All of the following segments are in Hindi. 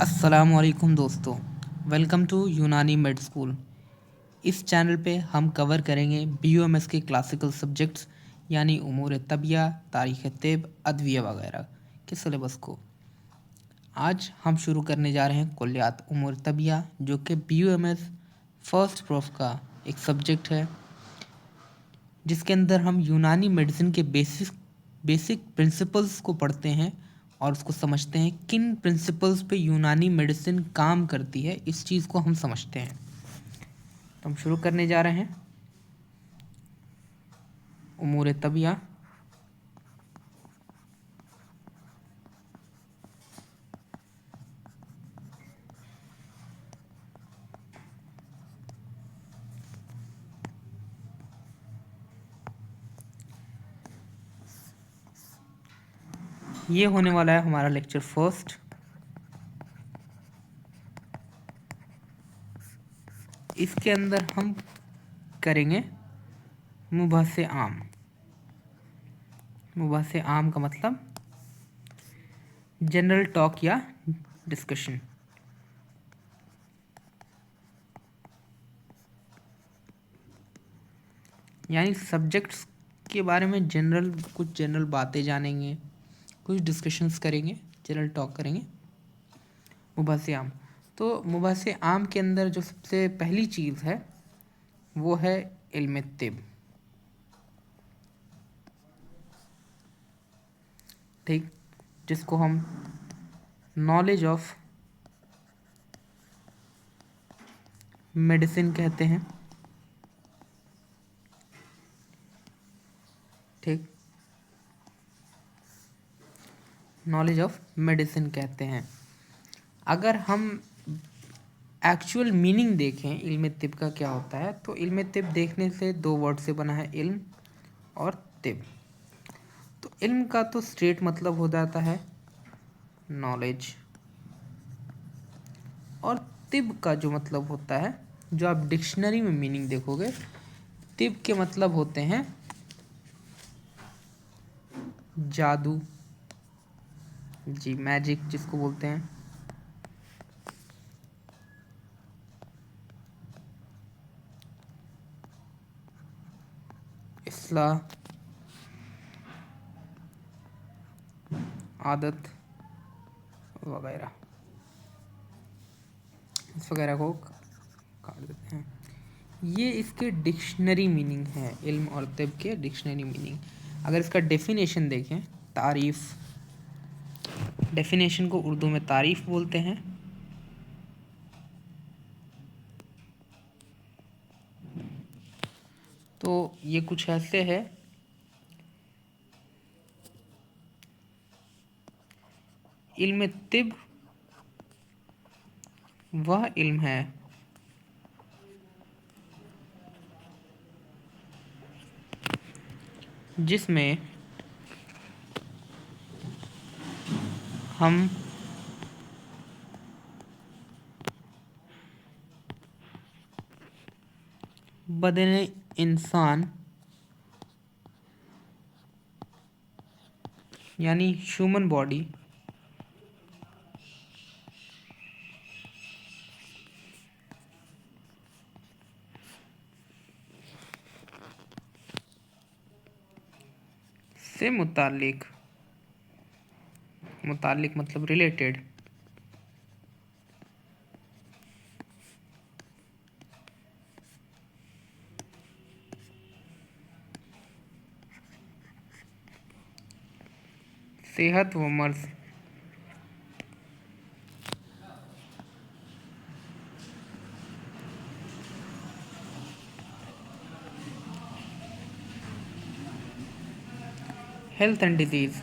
अस्सलामुअलैकुम दोस्तों। वेलकम टू यूनानी मेड स्कूल। इस चैनल पे हम कवर करेंगे बीयूएमएस के क्लासिकल सब्जेक्ट्स यानी उमूर तबिया, तारीख़ तिब, अदविया वगैरह के सिलेबस को। आज हम शुरू करने जा रहे हैं कुल्लियात उमूर तबिया, जो कि बीयूएमएस फर्स्ट प्रूफ का एक सब्जेक्ट है, जिसके अंदर हम यूनानी मेडिसिन के बेसिक प्रिंसिपल्स को पढ़ते हैं और उसको समझते हैं किन प्रिंसिपल्स पे यूनानी मेडिसिन काम करती है। इस चीज़ को हम समझते हैं। तो हम शुरू करने जा रहे हैं उमूर तबिया। ये होने वाला है हमारा लेक्चर फर्स्ट। इसके अंदर हम करेंगे मुबहसे आम। मुबहसे आम का मतलब जनरल टॉक या डिस्कशन। यानी सब्जेक्ट्स के बारे में कुछ जनरल बातें जानेंगे, कुछ डिस्कशंस करेंगे, जनरल टॉक करेंगे। मुबहसे आम, तो मुबहसे आम के अंदर जो सबसे पहली चीज़ है वो है इल्म तिब। ठीक, जिसको हम नॉलेज ऑफ मेडिसिन कहते हैं। ठीक, नॉलेज ऑफ मेडिसिन कहते हैं। अगर हम एक्चुअल मीनिंग देखें इल्म तिब का क्या होता है, तो इल्म तिब देखने से दो वर्ड से बना है, इल्म और तिब। तो इल्म का तो स्ट्रेट मतलब हो जाता है नॉलेज, और तिब का जो मतलब होता है, जो आप डिक्शनरी में मीनिंग देखोगे, तिब के मतलब होते हैं जादू, जी मैजिक जिसको बोलते हैं। इस्लाह, आदत वगैरह, इस वगैरह को काट देते हैं। ये इसके डिक्शनरी मीनिंग है, इल्म और तिब के डिक्शनरी मीनिंग। अगर इसका डेफिनेशन देखें, तारीफ़, डेफिनेशन को उर्दू में तारीफ़ बोलते हैं। तो ये कुछ ऐसे है, इल्म तिब वह इल्म है जिसमें हम बदन इंसान यानी ह्यूमन बॉडी से मुतालिक मतलब रिलेटेड सेहत व मर्ज, हेल्थ एंड डिजीज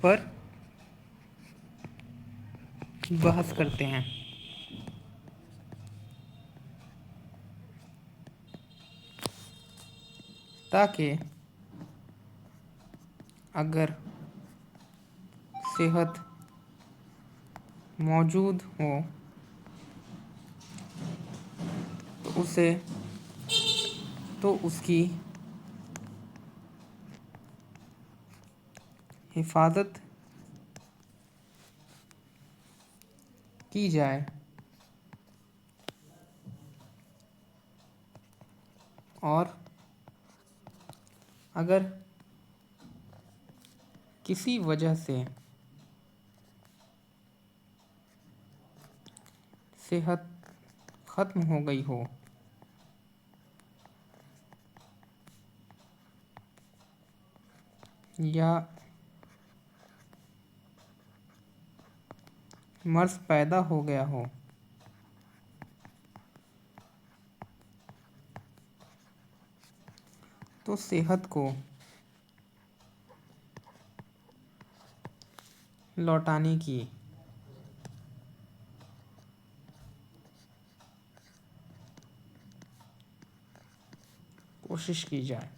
पर बहस करते हैं। ताकि अगर सेहत मौजूद हो तो उसकी हिफाजत की जाए और अगर किसी वजह से सेहत खत्म हो गई हो या मर्ज पैदा हो गया हो तो सेहत को लौटाने की कोशिश की जाए।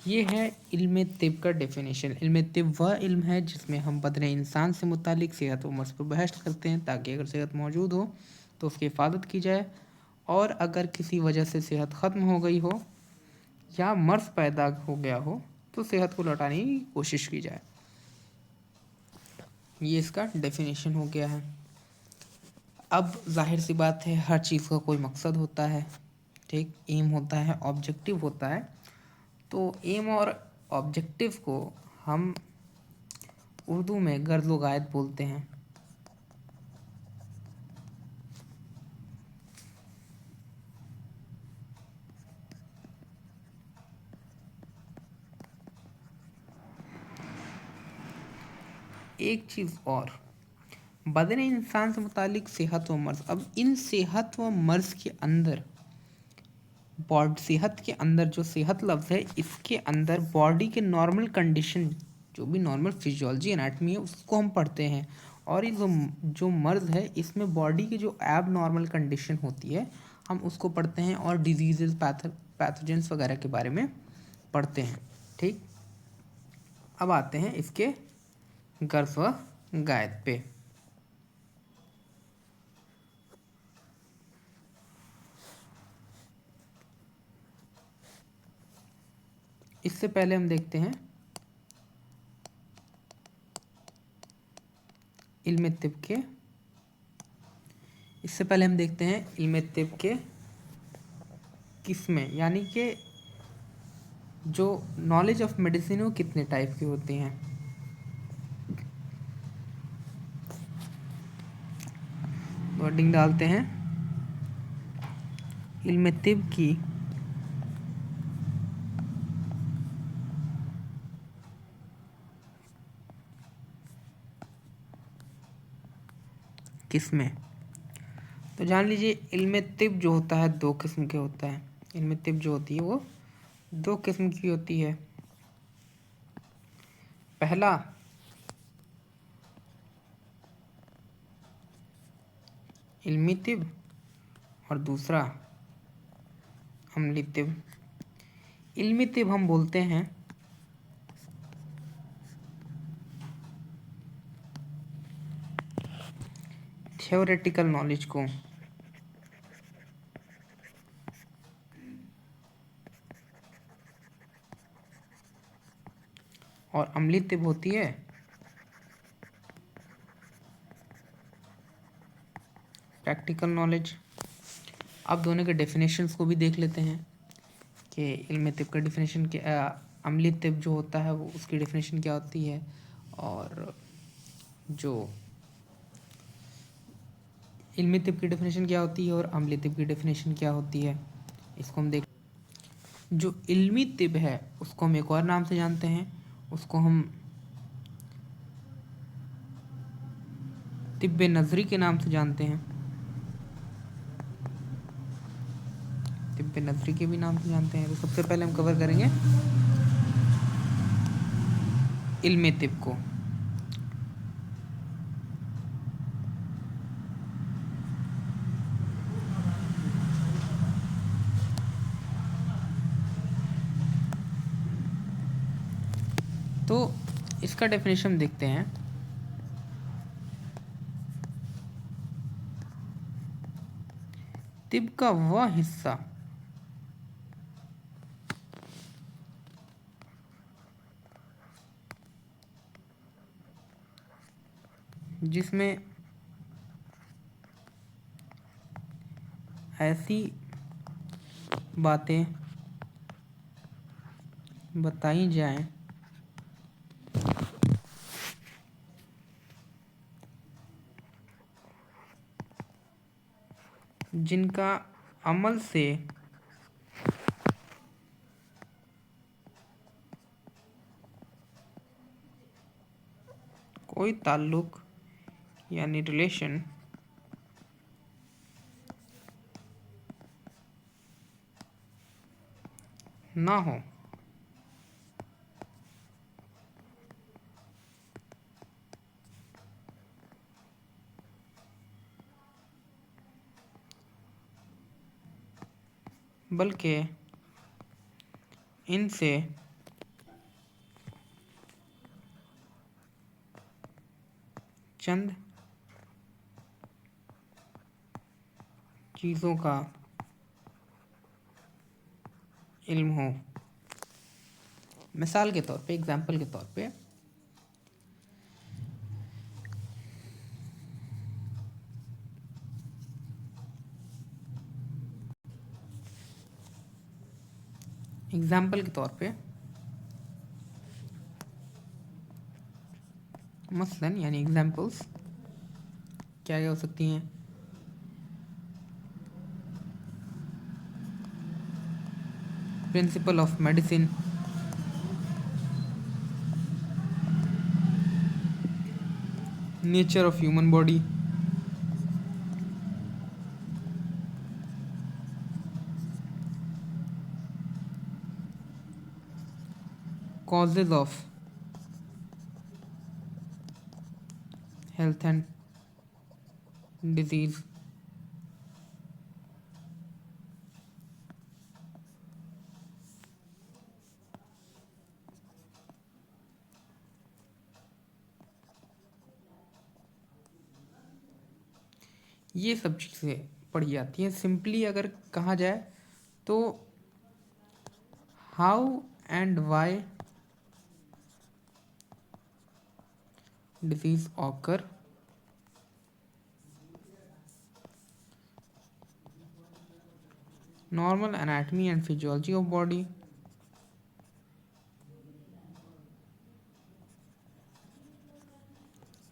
ये है इल्म तिब का डेफिनेशन। इल्म तिब वह इल्म है जिसमें हम बदन इंसान से मुतालिक सेहत व मर्ज़ पर बहस करते हैं ताकि अगर सेहत मौजूद हो तो उसकी हिफाजत की जाए और अगर किसी वजह से सेहत ख़त्म हो गई हो या मर्ज़ पैदा हो गया हो तो सेहत को लौटाने की कोशिश की जाए। ये इसका डेफिनेशन हो गया है। अब जाहिर सी बात है, हर चीज़ का कोई मकसद होता है, ठीक, एम होता है, ऑब्जेक्टिव होता है। तो एम और ऑब्जेक्टिव को हम उर्दू में गर्ज़ व गायत बोलते हैं। एक चीज़ और, बदन इंसान से मुतालिक सेहत व मर्ज़। अब इन सेहत व मर्ज़ के अंदर सेहत के अंदर जो सेहत लफ्ज़ है, इसके अंदर बॉडी के नॉर्मल कंडीशन, जो भी नॉर्मल फिजियोलॉजी एनाटमी है उसको हम पढ़ते हैं। और ये जो जो मर्ज़ है इसमें बॉडी की जो एब नॉर्मल कंडीशन होती है हम उसको पढ़ते हैं और डिजीज़ पैथोजेंस वगैरह के बारे में पढ़ते हैं। ठीक, अब आते हैं इसके गर्ज़ व गायत पे। इससे पहले हम देखते हैं इल्म तिब के इससे पहले हम देखते हैं इल्म तिब के किस्में, यानी कि जो नॉलेज ऑफ मेडिसिन वो कितने टाइप की होती हैं। वर्डिंग डालते हैं, इल्म तिब की किस्में। तो जान लीजिए इल्म तिब जो होता है दो किस्म के होता है। इल्म तिब जो होती है वो दो किस्म की होती है। पहला इल्मी तिब और दूसरा अमली तिब। इल्मी तिब हम बोलते हैं थ्योरेटिकल नॉलेज को, और अमली तिब होती है प्रैक्टिकल नॉलेज। अब दोनों के डेफिनेशंस को भी देख लेते हैं कि इल्म तिब का डेफिनेशन क्या, अमली तिब जो होता है वो उसकी डेफिनेशन क्या होती है, और जो इल्मी तिब की डेफिनेशन क्या होती है और अमली तिब की डेफिनेशन क्या होती है, इसको हम देख। जो इल्मी तिब है उसको हम एक और नाम से जानते हैं, उसको हम तिब्ब नज़री के नाम से जानते हैं, तिब्ब नज़री के भी नाम से जानते हैं। तो सबसे पहले हम कवर करेंगे इल्म तिब को। तो इसका डेफिनेशन देखते हैं। तिब का वह हिस्सा जिसमें ऐसी बातें बताई जाएं जिनका अमल से कोई ताल्लुक यानी रिलेशन ना हो। बल्कि इनसे चंद चीज़ों का इल्म हो। मिसाल के तौर पे, एग्जाम्पल के तौर पे, मसलन यानी एग्जाम्पल्स क्या क्या हो सकती हैं? Principle of medicine, nature of human body, causes of health and disease, ये सब चीज़ें पढ़ी जाती हैं। सिंपली अगर कहा जाए तो how and why disease occur, normal anatomy and physiology of body,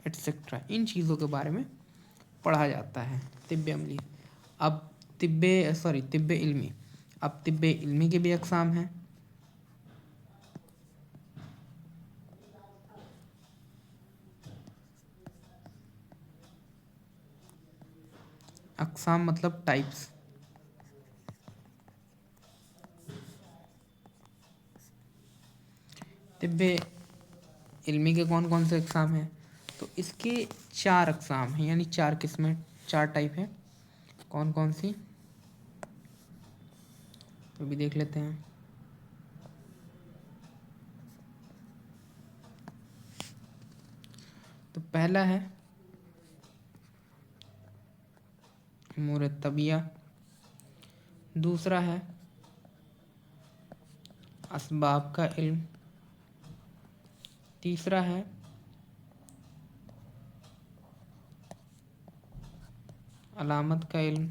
etcetera, इन चीज़ों के बारे में पढ़ा जाता है तिब्बे अमली। अब तिब्बे इल्मी। अब तिब्बे इल्मी के भी अक़साम हैं। अक़साम मतलब टाइप्स। तिब्बे इल्मी के कौन कौन से अक़साम हैं? तो इसके 4 अक़साम हैं, यानी 4 किस्में, 4 टाइप हैं। कौन कौन सी, तो भी देख लेते हैं। तो पहला है उमूर तबिया, दूसरा है असबाब का इल्म, तीसरा है अलामत का इल्म,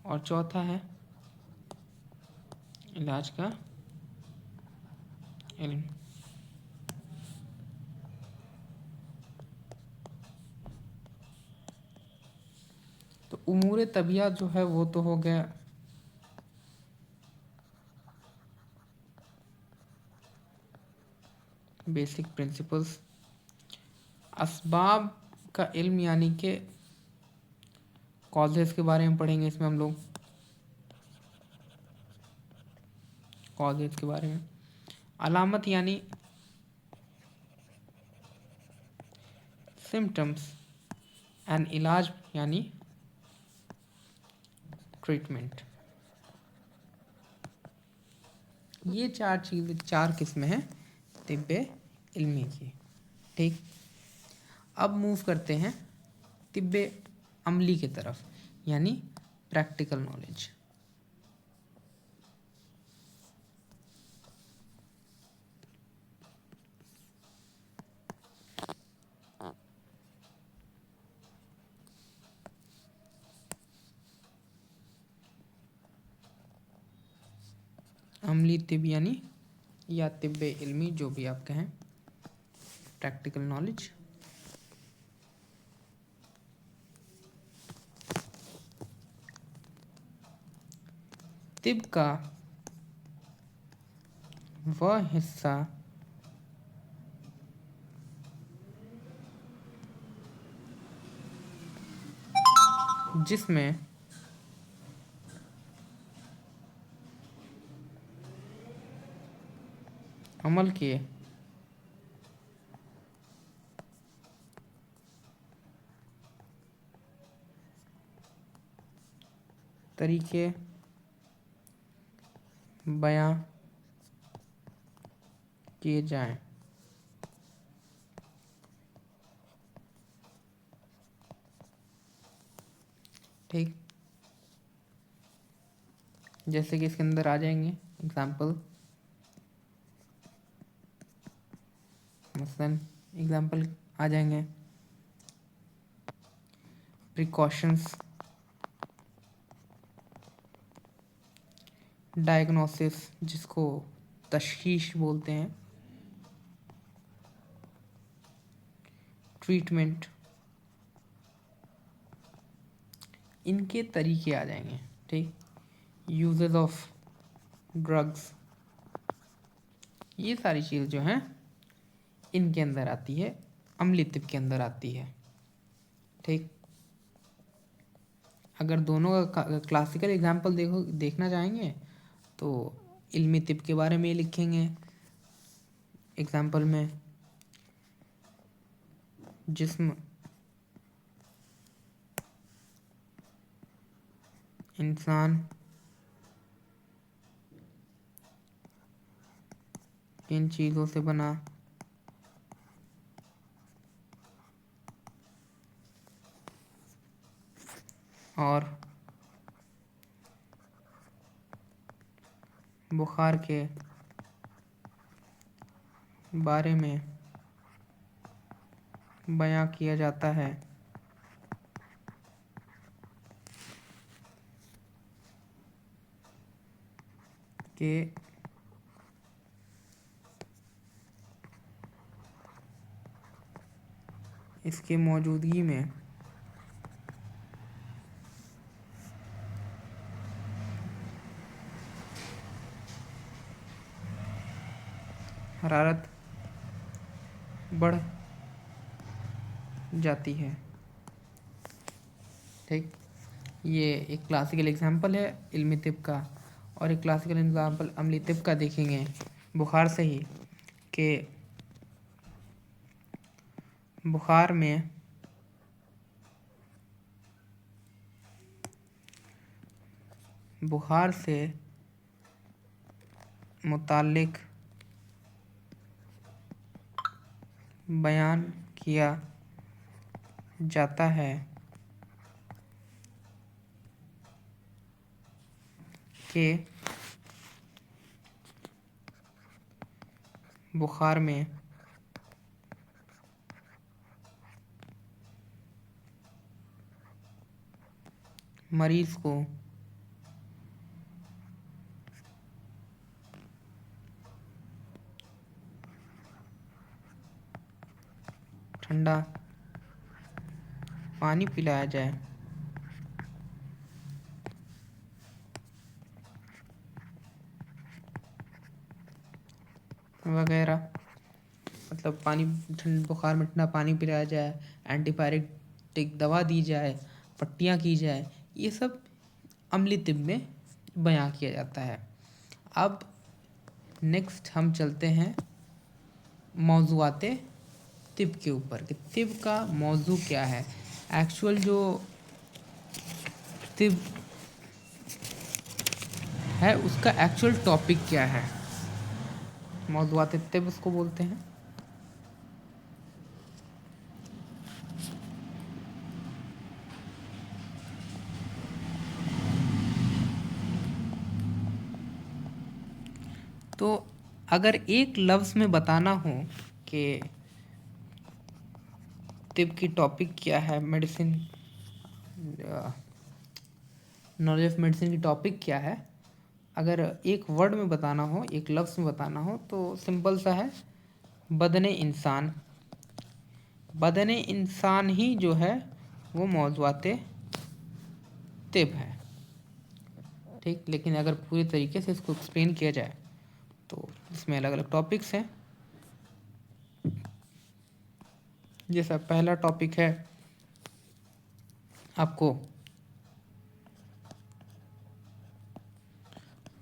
और चौथा है इलाज का इल्म। तो उमूर तबिया जो है वो तो हो गया बेसिक प्रिंसिपल्स। असबाब का इल्म यानी कि कॉजेस के बारे में पढ़ेंगे इसमें हम लोग, कॉजेस के बारे में। अलामत यानी सिम्टम्स, एंड इलाज यानी ट्रीटमेंट। ये 4 किस्में हैं तिब्बे इल्मी की। ठीक, अब मूव करते हैं तिब्बे अमली की तरफ, यानी प्रैक्टिकल नॉलेज। अमली तिब यानी या तिब्ब इल्मी, जो भी आप कहें, प्रैक्टिकल नॉलेज। तिब का वह हिस्सा जिसमें अमल के तरीके बयां किए जाएं। ठीक, जैसे कि इसके अंदर आ जाएंगे एग्जाम्पल, मसलन एग्जाम्पल आ जाएंगे प्रिकॉशंस, डायग्नोसिस जिसको तशखीश बोलते हैं, ट्रीटमेंट, इनके तरीके आ जाएंगे। ठीक, यूजेस ऑफ ड्रग्स, ये सारी चीज़ जो हैं इनके अंदर आती है, अमली तिब के अंदर आती है। ठीक, अगर दोनों का क्लासिकल एग्जाम्पल देखना चाहेंगे तो इल्मी तिब के बारे में लिखेंगे एग्जाम्पल में, जिस्म, इंसान, इन चीज़ों से बना, और बुखार के बारे में बयां किया जाता है कि इसके मौजूदगी में हरारत बढ़ जाती है। ठीक, ये एक क्लासिकल एग्जाम्पल है इल्मी तिब का, और एक क्लासिकल एग्जाम्पल अमली तिब का देखेंगे बुखार से ही, कि बुखार में बुखार से मुताल्लिक बयान किया जाता है कि बुखार में मरीज को ठंडा पानी पिलाया जाए, वगैरह। मतलब पानी, ठंड बुखार में ठंडा पानी पिलाया जाए, एंटीपायरेटिक दवा दी जाए, पट्टियाँ की जाए, ये सब अमली तिब में बयां किया जाता है। अब नेक्स्ट हम चलते हैं मौज़ूआते तिब के ऊपर, कि तिब का मौजू क्या है, एक्चुअल जो तिब है उसका एक्चुअल टॉपिक क्या है, मौज़ूआते तिब उसको बोलते हैं। तो अगर एक लफ्ज़ में बताना हो कि तिब की टॉपिक क्या है, मेडिसिन, नॉलेज ऑफ मेडिसिन की टॉपिक क्या है, अगर एक वर्ड में बताना हो, एक लफ्ज़ में बताना हो तो सिंपल सा है, बदने इंसान। बदने इंसान ही जो है वो मौज़ूआत तिब है। ठीक, लेकिन अगर पूरी तरीके से इसको एक्सप्लेन किया जाए तो इसमें अलग अलग टॉपिक्स हैं। जैसा पहला टॉपिक है आपको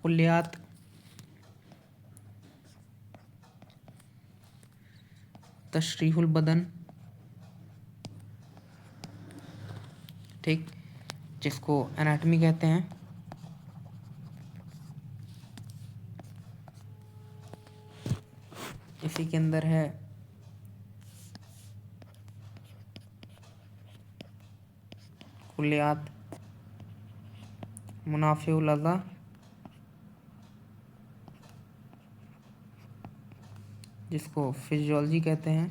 कुल्लियात, तशरीहुल बदन, ठीक, जिसको एनाटमी कहते हैं। इसी के अंदर है कुल्लियात मुनाफिउल अज़ा, जिसको फिजियोलॉजी कहते हैं।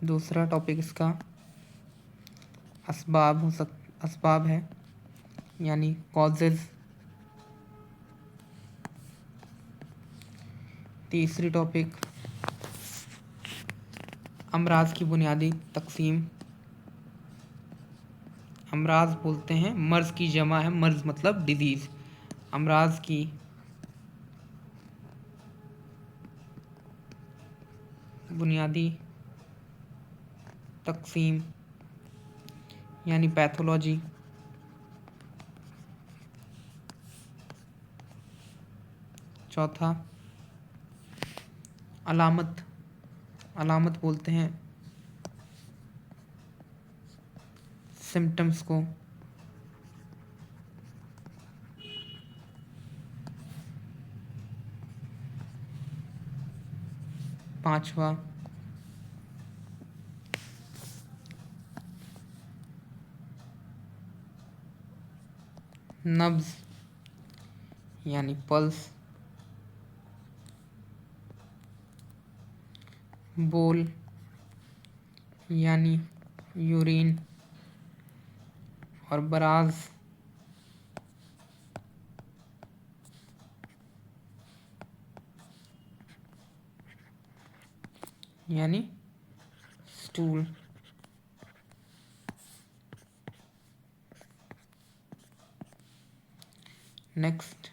दूसरा टॉपिक इसका असबाब है, यानी कॉजेज़। तीसरी टॉपिक अमराज की बुनियादी तकसीम। अमराज बोलते हैं, मर्ज़ की जमा है, मर्ज़ मतलब डिजीज़। अमराज की बुनियादी तकसीम यानी पैथोलॉजी। चौथा अलामत। अलामत बोलते हैं सिम्टम्स को। पांचवा नब्ज़ यानी पल्स। बोल यानी यूरिन। और बराज यानी स्टूल। नेक्स्ट,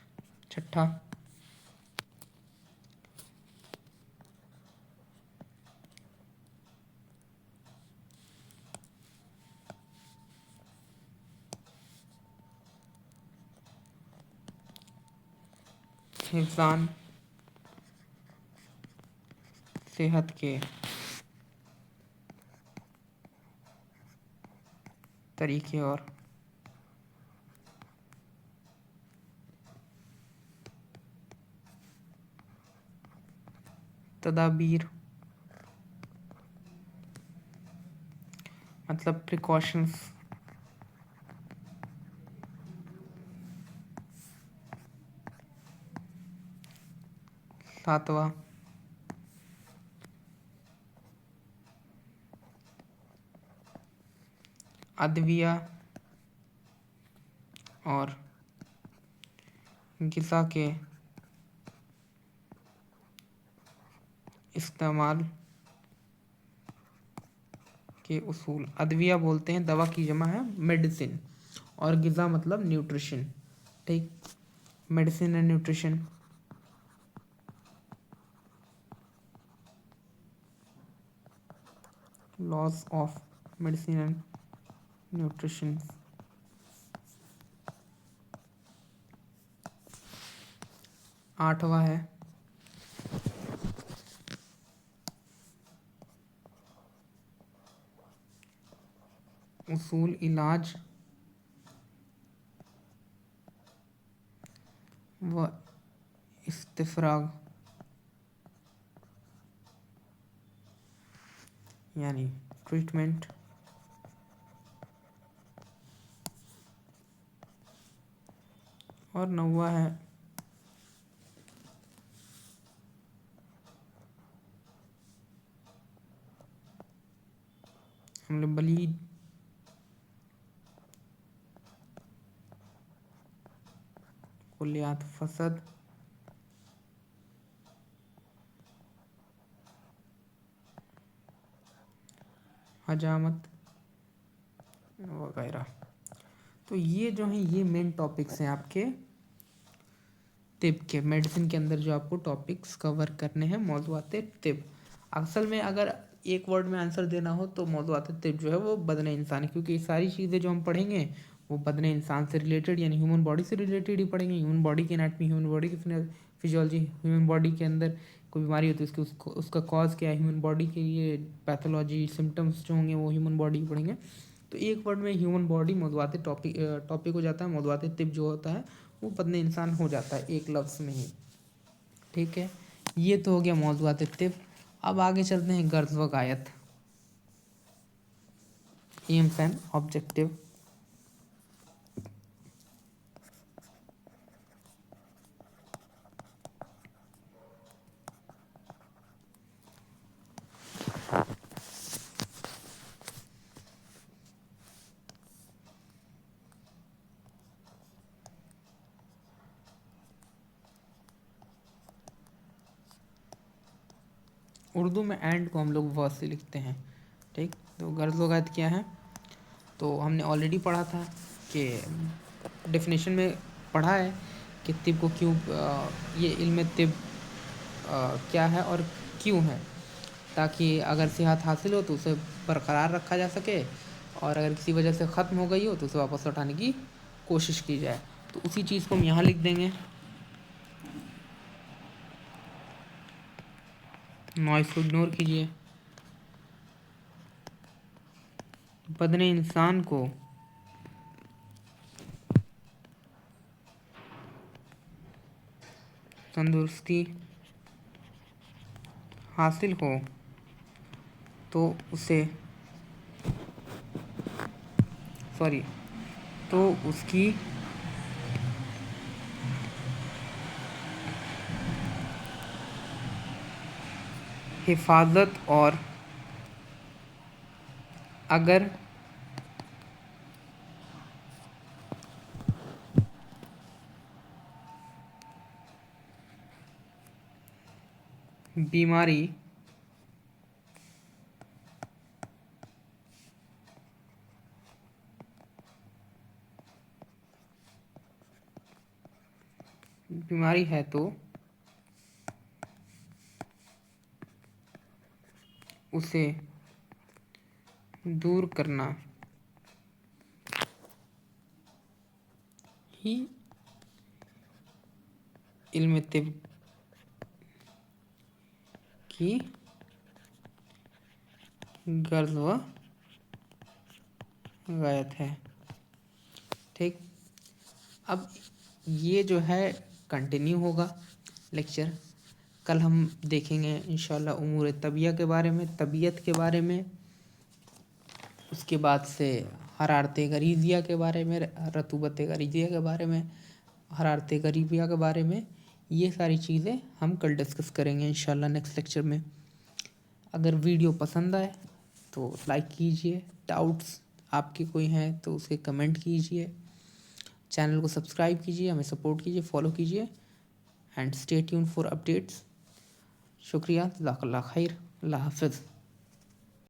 छठा हिफ्ज़ान सेहत के तरीके और तदाबीर मतलब प्रिकॉशंस। सातवां अद्विया और ग़िज़ा के इस्तेमाल के उसूल। अद्विया बोलते हैं, दवा की जमा है मेडिसिन, और ग़िज़ा मतलब न्यूट्रिशन। ठीक, medicine and nutrition. Laws of medicine and nutrition. आठवां है उसूल इलाज व इस्तिफ्राग यानी ट्रीटमेंट। और नौवां है हमले बलीद कुलियात फसद, हजामत वगैरह। तो ये जो हैं ये मेन टॉपिक्स हैं आपके तिब के। मेडिसिन के अंदर जो आपको टॉपिक्स कवर करने हैं मौज़ूआत तिब। असल में अगर एक वर्ड में आंसर देना हो तो मौज़ूआत तिब जो है वो बदन इंसान है, क्योंकि ये सारी चीज़ें जो हम पढ़ेंगे वो बदन इंसान से रिलेटेड यानी ह्यूमन बॉडी से रिलेटेड ही पढ़ेंगे। ह्यूमन बॉडी की एनाटमी, ह्यूमन बॉडी की फिजियोलॉजी, ह्यूमन बॉडी के अंदर कोई बीमारी होती है उसका कॉज क्या है, ह्यूमन बॉडी के ये पैथोलॉजी सिम्टम्स जो होंगे वो ह्यूमन बॉडी की पढ़ेंगे। तो एक वर्ड में ह्यूमन बॉडी मौज़ूआत टॉपिक हो जाता है। मौज़ूआत तिब जो होता है वो बदन इंसान हो जाता है एक लफ्ज़ में ही। ठीक है, ये तो हो गया मौज़ूआत तिब। अब आगे चलते हैं गर्ज़ व गायत, एम्स एंड ऑब्जेक्टिव। उर्दू में एंड को हम लोग व से लिखते हैं। ठीक, तो गर्ज़ व गायत क्या है तो हमने ऑलरेडी पढ़ा था कि डेफिनेशन में पढ़ा है कि तिब को क्यों ये इल्म तिब क्या है और क्यों है, ताकि अगर सेहत हासिल हो तो उसे बरकरार रखा जा सके, और अगर किसी वजह से ख़त्म हो गई हो तो उसे वापस लौटाने की कोशिश की जाए। तो उसी चीज़ को हम यहाँ लिख देंगे। नॉइस को इग्नोर कीजिए। बदन इंसान को तंदुरुस्ती हासिल हो तो उसे तो उसकी हिफाजत, और अगर बीमारी है तो उसे दूर करना ही इल्म तिब की गर्ज़ व गायत है। ठीक, अब ये जो है कंटिन्यू होगा लेक्चर। कल हम देखेंगे इंशाल्लाह उमूर तबिया के बारे में, तबीयत के बारे में, उसके बाद से हरारत गरीज़िया के बारे में, रतूबत गरीज़िया के बारे में, हरारत गरीबिया के बारे में। ये सारी चीज़ें हम कल डिस्कस करेंगे इंशाल्लाह नेक्स्ट लेक्चर में। अगर वीडियो पसंद आए तो लाइक कीजिए, डाउट्स आपके कोई हैं तो उसे कमेंट कीजिए, चैनल को सब्सक्राइब कीजिए, हमें सपोर्ट कीजिए, फॉलो कीजिए and stay tune for updates. शुक्रिया, जज़ाकल्लाह खैर, अल्लाह हाफ़िज़।